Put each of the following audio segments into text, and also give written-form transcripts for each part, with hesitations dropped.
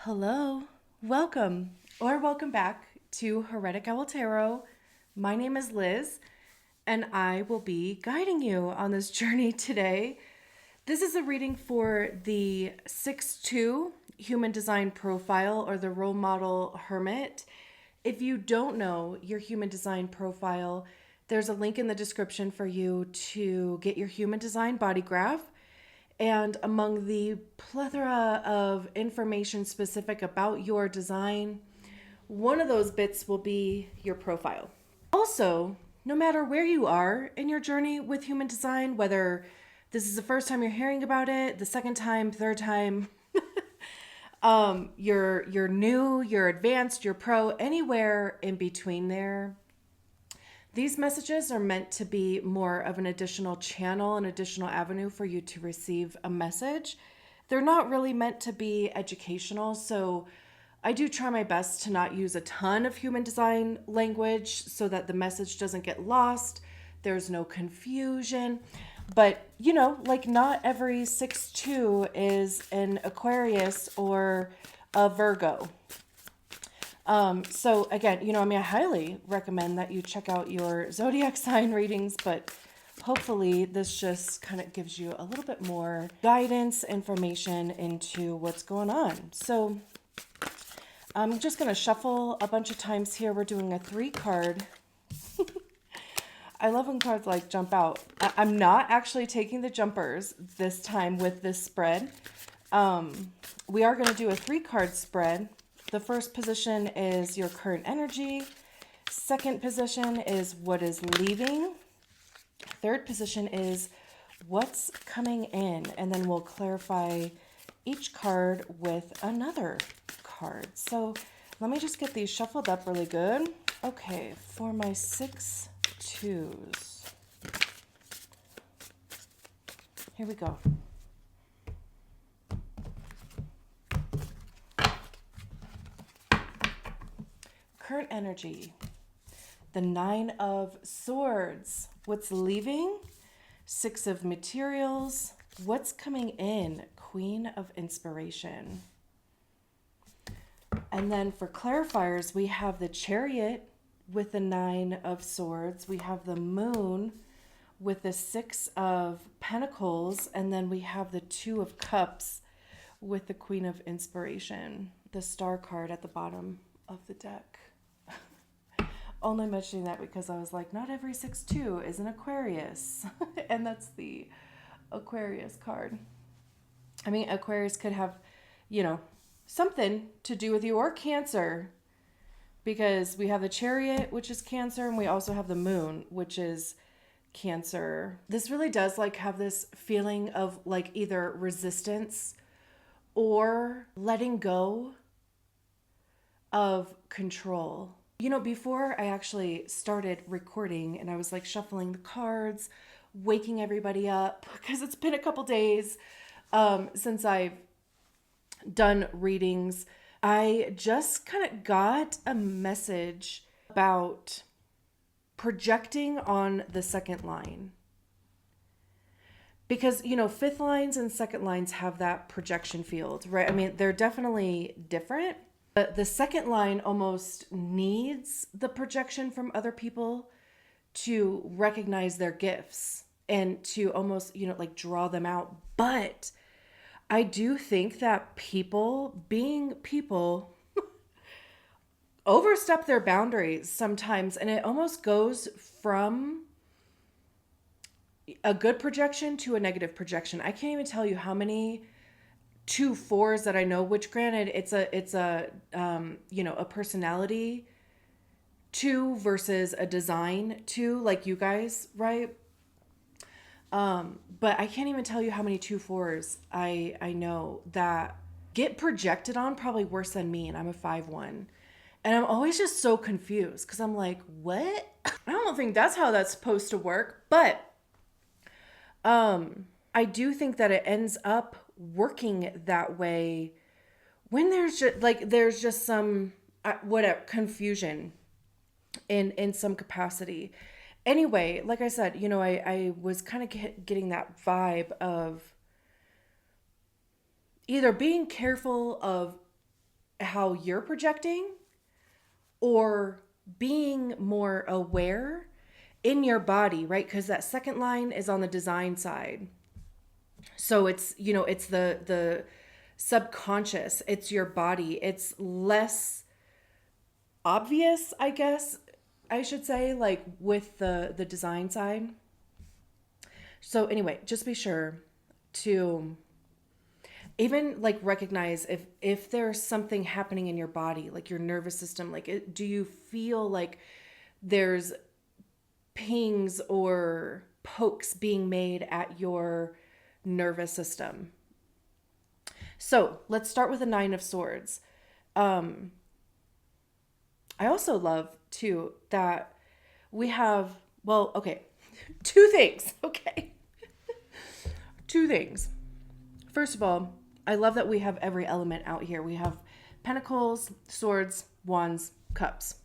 Hello, welcome back to Heretic Owl Tarot. My name is Liz, and I will be guiding you on this journey today. This is a reading for the 6-2 Human Design Profile, or the Role Model Hermit. If you don't know your Human Design Profile, there's a link in the description for you to get your Human Design Body Graph. And among the plethora of information specific about your design, one of those bits will be your profile. Also, no matter where you are in your journey with human design, whether this is the first time you're hearing about it, the second time, third time, you're new, you're advanced, you're pro, anywhere in between there, these messages are meant to be more of an additional channel, an additional avenue for you to receive a message. They're not really meant to be educational, so I do try my best to not use a ton of human design language so that the message doesn't get lost. There's no confusion. But, like not every 6-2 is an Aquarius or a Virgo. So again, I highly recommend that you check out your zodiac sign readings, but hopefully this just kind of gives you a little bit more guidance, information into what's going on. So I'm just going to shuffle a bunch of times here. We're doing a 3-card. I love when cards like jump out. I'm not actually taking the jumpers this time with this spread. We are going to do a 3-card spread. The first position is your current energy. Second position is what is leaving. Third position is what's coming in. And then we'll clarify each card with another card. So let me just get these shuffled up really good. Okay, for my 6-2s. Here we go. Current energy, the 9 of Swords. What's leaving? 6 of Materials. What's coming in? Queen of Inspiration. And then for clarifiers, we have the Chariot with the 9 of Swords. We have the Moon with the 6 of Pentacles. And then we have the 2 of Cups with the Queen of Inspiration, the Star card at the bottom of the deck. Only mentioning that because I was like, not every 6-2 is an Aquarius. And that's the Aquarius card. I mean, Aquarius could have, something to do with you, or Cancer. Because we have the Chariot, which is Cancer, and we also have the Moon, which is Cancer. This really does have this feeling of either resistance or letting go of control. Before I actually started recording and I was shuffling the cards, waking everybody up, because it's been a couple days since I've done readings, I just kind of got a message about projecting on the second line. Because, fifth lines and second lines have that projection field, right? I mean, they're definitely different. But the second line almost needs the projection from other people to recognize their gifts and to almost, draw them out. But I do think that people, being people, overstep their boundaries sometimes. And it almost goes from a good projection to a negative projection. I can't even tell you how many 2-4s that I know, which granted it's a personality 2 versus a design 2, like you guys, right? But I can't even tell you how many 2-4s I know that get projected on probably worse than me, and I'm a 5-1. And I'm always just so confused because I'm like, what? I don't think that's how that's supposed to work, but I do think that it ends up working that way when there's just some confusion in some capacity. Anyway, like I said, I was kind of getting that vibe of either being careful of how you're projecting or being more aware in your body, right? Because that second line is on the design side. So it's, it's the subconscious, it's your body. It's less obvious, I guess I should say, like with the design side. So anyway, just be sure to even like recognize if there's something happening in your body, like your nervous system, like do you feel like there's pings or pokes being made at your nervous system? So let's start with the Nine of Swords. I also love too that we have, well, okay, two things. Okay. Two things. First of all, I love that we have every element out here. We have pentacles, swords, wands, cups.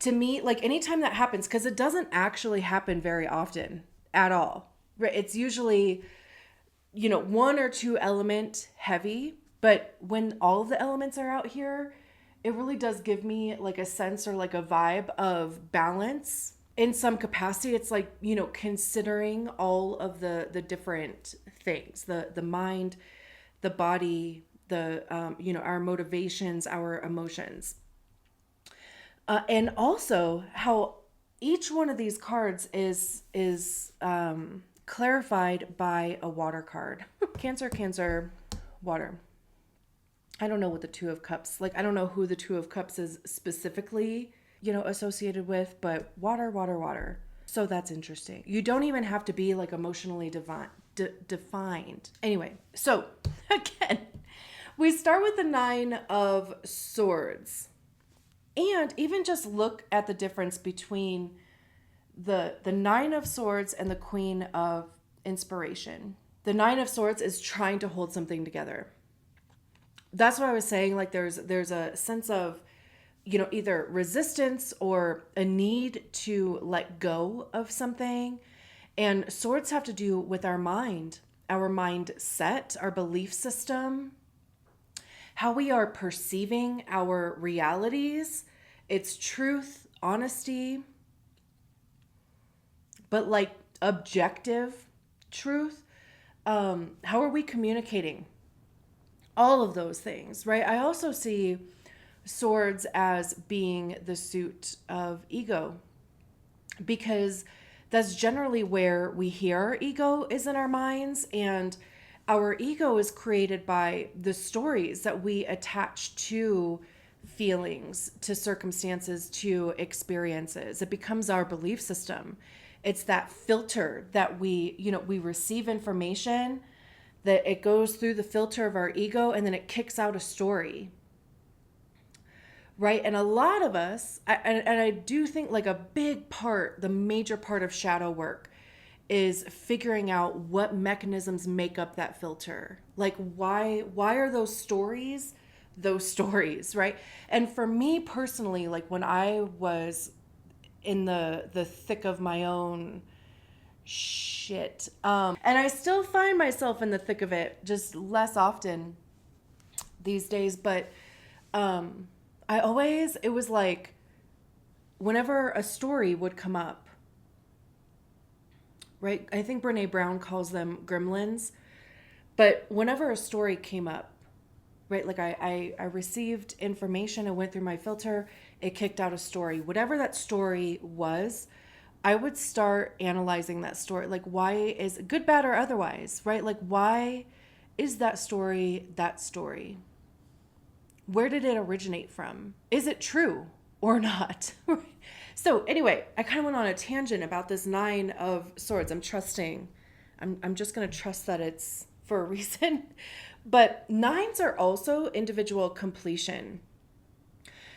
To me, like anytime that happens, because it doesn't actually happen very often at all. Right? It's usually, one or two element heavy, but when all of the elements are out here, it really does give me like a sense or like a vibe of balance in some capacity. It's like, considering all of the different things, the mind, the body, the, our motivations, our emotions. And also how each one of these cards is clarified by a water card. Cancer, water. I don't know what the Two of Cups, like I don't know who the Two of Cups is specifically, associated with, but water. So that's interesting. You don't even have to be like emotionally defined. Anyway, so again, we start with the Nine of Swords. And even just look at the difference between the Nine of Swords and the Queen of Inspiration. The Nine of Swords is trying to hold something together. That's what I was saying. Like there's a sense of, either resistance or a need to let go of something. And swords have to do with our mind, our mindset, our belief system, how we are perceiving our realities. It's truth, honesty, but like objective truth. How are we communicating? All of those things, right? I also see swords as being the suit of ego, because that's generally where we hear our ego is in our minds. And our ego is created by the stories that we attach to feelings, to circumstances, to experiences. It becomes our belief system. It's that filter that we receive information, that it goes through the filter of our ego, and then it kicks out a story. Right? And a lot of us, and I do think like a big part, the major part of shadow work is figuring out what mechanisms make up that filter. Like why are those stories, right? And for me personally, like when I was in the thick of my own shit, and I still find myself in the thick of it, just less often these days, but it was like whenever a story would come up, right? I think Brene Brown calls them gremlins. But whenever a story came up, right? Like I received information, it went through my filter, it kicked out a story. Whatever that story was, I would start analyzing that story. Like why is it good, bad, or otherwise, right? Like why is that story that story? Where did it originate from? Is it true or not? So anyway, I kind of went on a tangent about this Nine of Swords. I'm just going to trust that it's for a reason. But nines are also individual completion.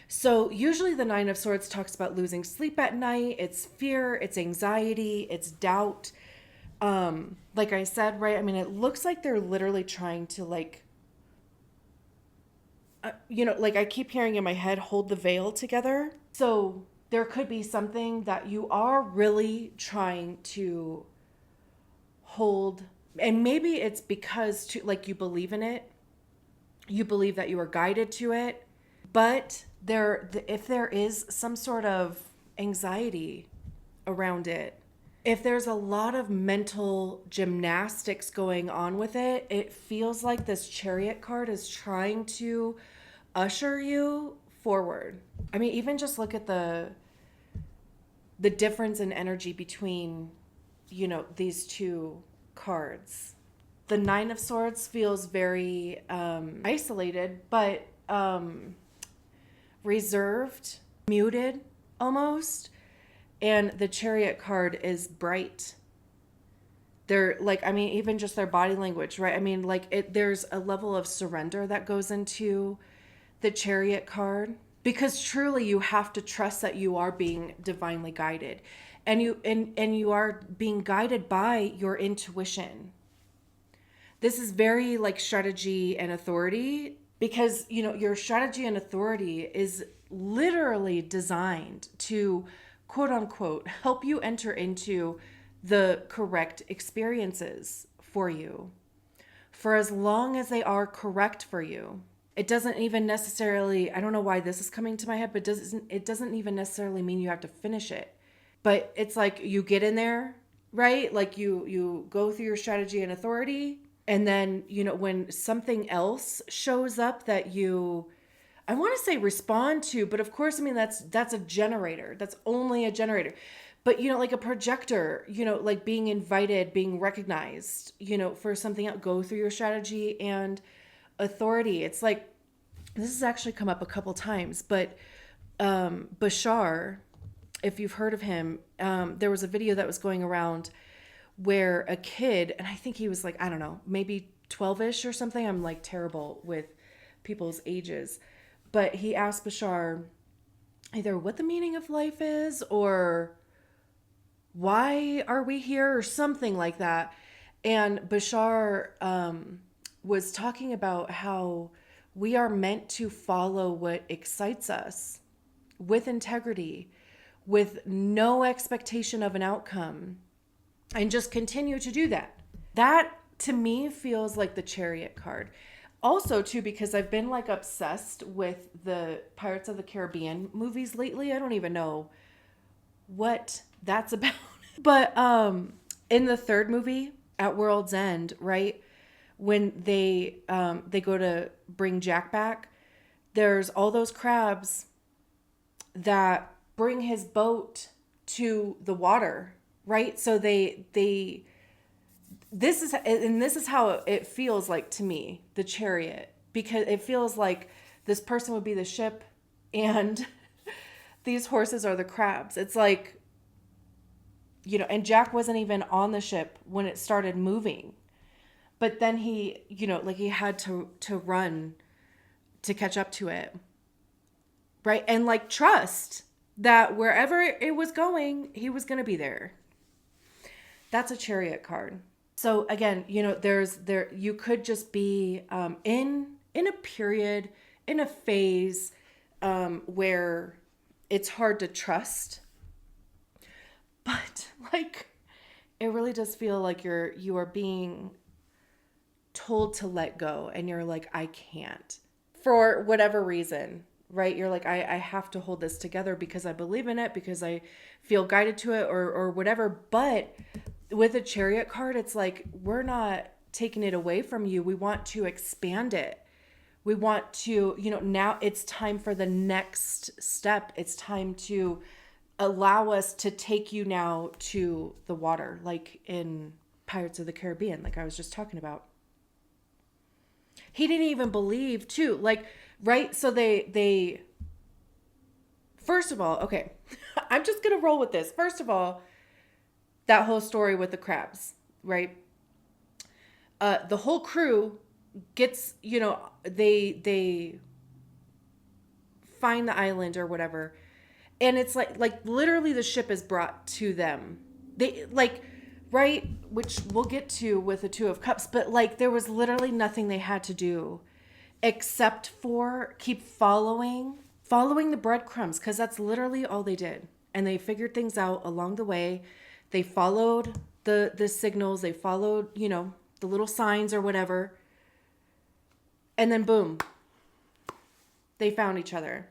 So usually the Nine of Swords talks about losing sleep at night. It's fear, it's anxiety, it's doubt. Like I said, right? I mean, it looks like they're literally trying to like, like I keep hearing in my head, hold the veil together. So there could be something that you are really trying to hold, and maybe it's because like you believe in it, You believe that you are guided to it, but if there is some sort of anxiety around it, if there's a lot of mental gymnastics going on with it, it feels like this Chariot card is trying to usher you forward. I mean, even just look at the difference in energy between, these two cards. The Nine of Swords feels very isolated, but reserved, muted almost. And the Chariot card is bright. They're like, I mean, even just their body language, right? I mean, like there's a level of surrender that goes into the Chariot card, because truly you have to trust that you are being divinely guided, and you are being guided by your intuition. This is very like strategy and authority, because your strategy and authority is literally designed to, quote unquote, help you enter into the correct experiences for you, for as long as they are correct for you. It doesn't even necessarily, I don't know why this is coming to my head, but it doesn't even necessarily mean you have to finish it. But it's like you get in there, right? Like you go through your strategy and authority, and then, when something else shows up that I want to say respond to, but of course, I mean, that's a generator. That's only a generator. But, like a projector, like being invited, being recognized, for something else, go through your strategy and authority. It's like, this has actually come up a couple times, but Bashar, if you've heard of him, there was a video that was going around where a kid, and I think he was like, I don't know, maybe 12-ish or something. I'm like terrible with people's ages. But he asked Bashar either what the meaning of life is, or why are we here, or something like that. And Bashar was talking about how we are meant to follow what excites us with integrity, with no expectation of an outcome, and just continue to do that. That to me feels like the Chariot card. Also too, because I've been like obsessed with the Pirates of the Caribbean movies lately. I don't even know what that's about. But in the third movie, at World's End, right, when they go to bring Jack back, there's all those crabs that bring his boat to the water, right? So this is how it feels like to me, the Chariot, because it feels like this person would be the ship and these horses are the crabs. It's like, and Jack wasn't even on the ship when it started moving, but then he, like he had to run to catch up to it, right? And like trust that wherever it was going, he was going to be there. That's a Chariot card. So again, you could just be in a period, in a phase where it's hard to trust, but like it really does feel like you are being told to let go, and you're like, I can't, for whatever reason, right? You're like, I have to hold this together because I believe in it, because I feel guided to it, or whatever. But with a Chariot card, it's like, we're not taking it away from you. We want to expand it. We want to, now it's time for the next step. It's time to allow us to take you now to the water, like in Pirates of the Caribbean, like I was just talking about. He didn't even believe too, like, right? So they first of all, okay, I'm just going to roll with this. First of all, that whole story with the crabs, right? The whole crew gets, they find the island or whatever. And it's like literally the ship is brought to them. They like, right? Which we'll get to with the Two of Cups, but like there was literally nothing they had to do except for keep following the breadcrumbs, because that's literally all they did. And they figured things out along the way. They followed the signals, they followed, the little signs or whatever. And then boom, they found each other.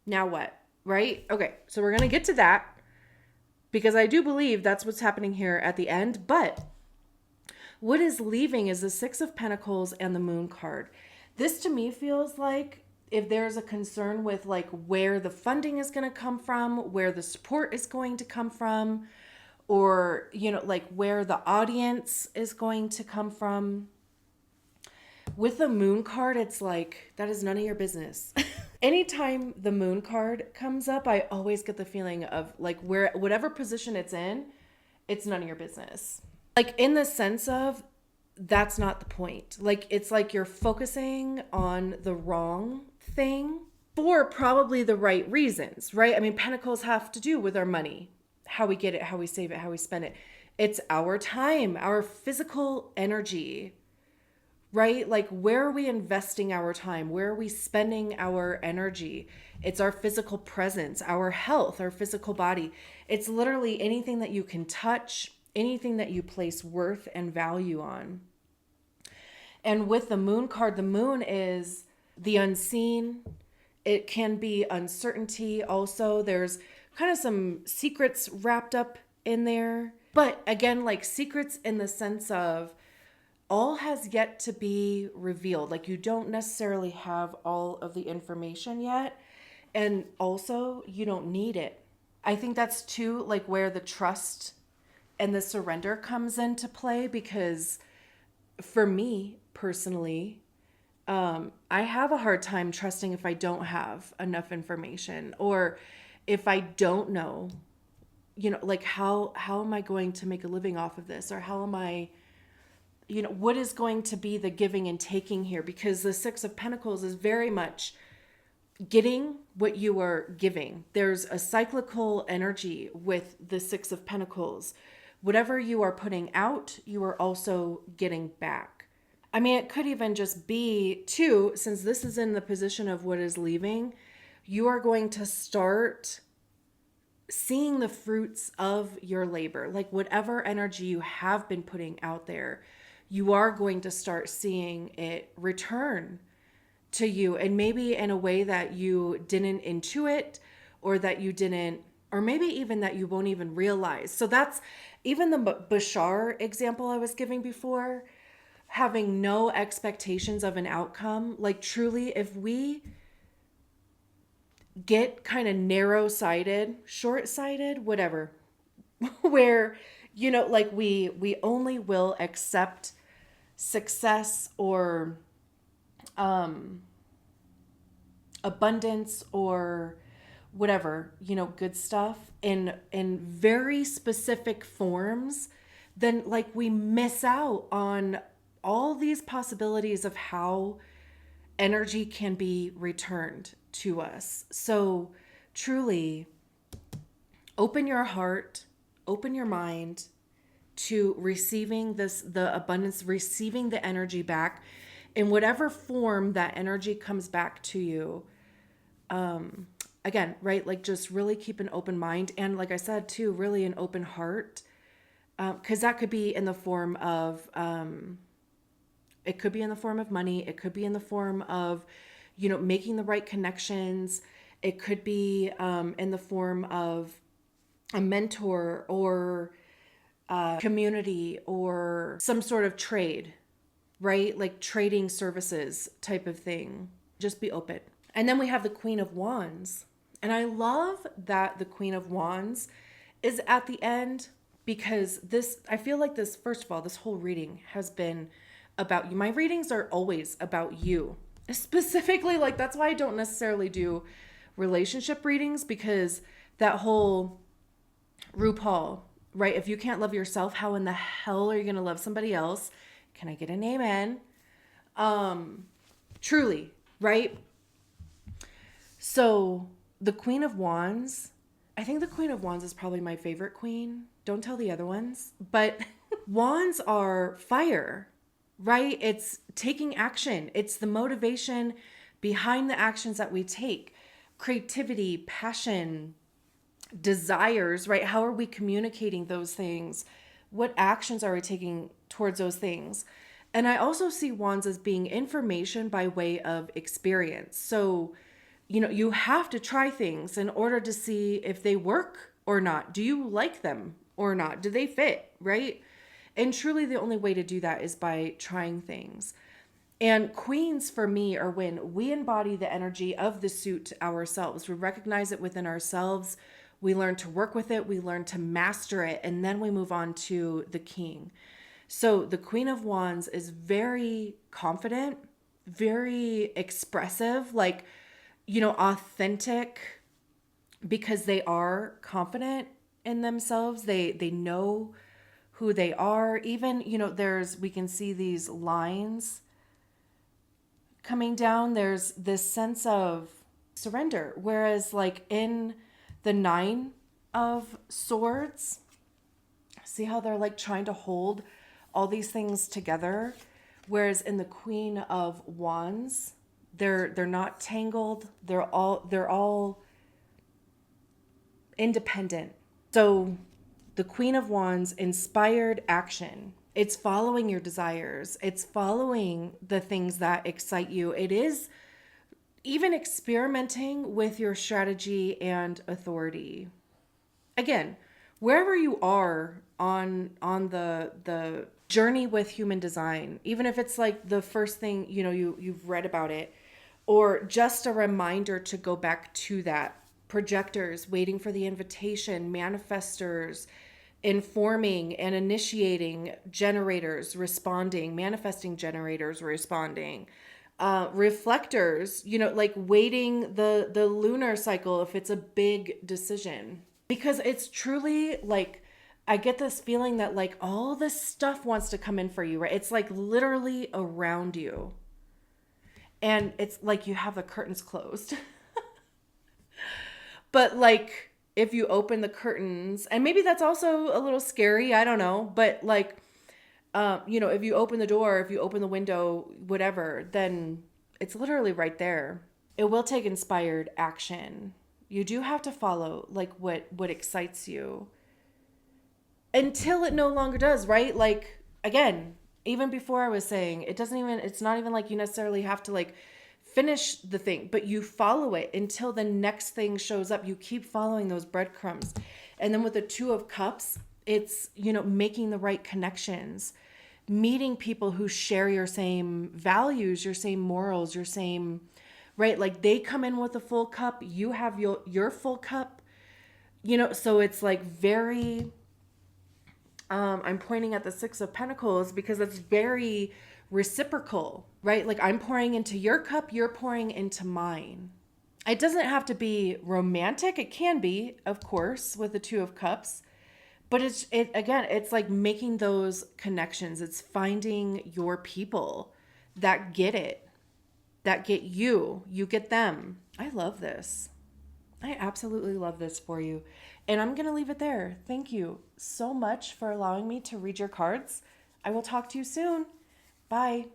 Now what? Right? Okay, so we're going to get to that because I do believe that's what's happening here at the end. But what is leaving is the Six of Pentacles and the Moon card. This to me feels like if there's a concern with like where the funding is going to come from, where the support is going to come from, or, you know, like where the audience is going to come from. With the Moon card, it's like, that is none of your business. Anytime the Moon card comes up, I always get the feeling of like where, whatever position it's in, it's none of your business. Like in the sense of, that's not the point. Like, it's like you're focusing on the wrong thing for probably the right reasons, right? I mean, Pentacles have to do with our money, how we get it, how we save it, how we spend it. It's our time, our physical energy, right? Like, where are we investing our time? Where are we spending our energy? It's our physical presence, our health, our physical body. It's literally anything that you can touch, anything that you place worth and value on. And with the Moon card, the moon is the unseen. It can be uncertainty. Also, there's kind of some secrets wrapped up in there. But again, like secrets in the sense of all has yet to be revealed. Like you don't necessarily have all of the information yet. And also you don't need it. I think that's too like where the trust and the surrender comes into play, because for me personally, I have a hard time trusting if I don't have enough information, or if I don't know, you know, like how am I going to make a living off of this? Or how am I, you know, what is going to be the giving and taking here? Because the Six of Pentacles is very much getting what you are giving. There's a cyclical energy with the Six of Pentacles. Whatever you are putting out, you are also getting back. I mean, it could even just be too, since this is in the position of what is leaving, you are going to start seeing the fruits of your labor. Like whatever energy you have been putting out there, you are going to start seeing it return to you. And maybe in a way that you didn't intuit, or that you didn't, or maybe even that you won't even realize. So that's even the Bashar example I was giving before, having no expectations of an outcome. Like truly, if we get kind of narrow-sighted, short-sighted, whatever, where, you know, like we only will accept success or abundance or whatever, you know, good stuff in very specific forms, then like we miss out on all these possibilities of how energy can be returned to us. So truly open your heart, open your mind to receiving this, the abundance, receiving the energy back in whatever form that energy comes back to you. Again, right? Like just really keep an open mind. And like I said, too, really an open heart. Cause that could be in the form of, it could be in the form of money. It could be in the form of, you know, making the right connections. It could be, in the form of a mentor or community or some sort of trade, right? Like trading services type of thing. Just be open. And then we have the Queen of Wands. And I love that the Queen of Wands is at the end, because this, I feel like this, first of all, this whole reading has been about you. My readings are always about you. Specifically, like that's why I don't necessarily do relationship readings, because that whole RuPaul, right? If you can't love yourself, how in the hell are you going to love somebody else? Can I get an amen? Truly, right? So the Queen of Wands, I think the Queen of Wands is probably my favorite queen. Don't tell the other ones, but wands are fire, right? It's taking action. It's the motivation behind the actions that we take. Creativity, passion, desires, right? How are we communicating those things? What actions are we taking towards those things? And I also see wands as being information by way of experience. So, you have to try things in order to see if they work or not. Do you like them or not? Do they fit, right? And truly the only way to do that is by trying things. And queens for me are when we embody the energy of the suit ourselves. We recognize it within ourselves. We learn to work with it. We learn to master it. And then we move on to the king. So the Queen of Wands is very confident, very expressive, like, authentic, because they are confident in themselves. They know who they are. Even, we can see these lines coming down. There's this sense of surrender. Whereas like in the Nine of Swords, see how they're like trying to hold all these things together. Whereas in the Queen of Wands, they're not tangled. They're all independent. So the Queen of Wands inspired action. It's following your desires. It's following the things that excite you. It is even experimenting with your strategy and authority. Again, wherever you are on the journey with human design, even if it's like the first thing, you've read about it, or just a reminder to go back to that. Projectors waiting for the invitation, manifestors informing and initiating, generators responding, manifesting generators responding, reflectors, like waiting the lunar cycle if it's a big decision. Because it's truly like, I get this feeling that like all this stuff wants to come in for you, right? It's like literally around you. And it's like you have the curtains closed. But like if you open the curtains, and maybe that's also a little scary, I don't know, but like, if you open the door, if you open the window, whatever, then it's literally right there. It will take inspired action. You do have to follow like what excites you until it no longer does, right? Like, again, even before I was saying, it's not even like you necessarily have to like finish the thing, but you follow it until the next thing shows up. You keep following those breadcrumbs. And then with the Two of Cups, it's, making the right connections, meeting people who share your same values, your same morals, your same, right? Like they come in with a full cup, you have your full cup, so it's like very, I'm pointing at the Six of Pentacles because it's very reciprocal, right? Like I'm pouring into your cup, you're pouring into mine. It doesn't have to be romantic. It can be, of course, with the Two of Cups, but it's like making those connections. It's finding your people that get it, that get you, you get them. I love this. I absolutely love this for you. And I'm going to leave it there. Thank you so much for allowing me to read your cards. I will talk to you soon. Bye.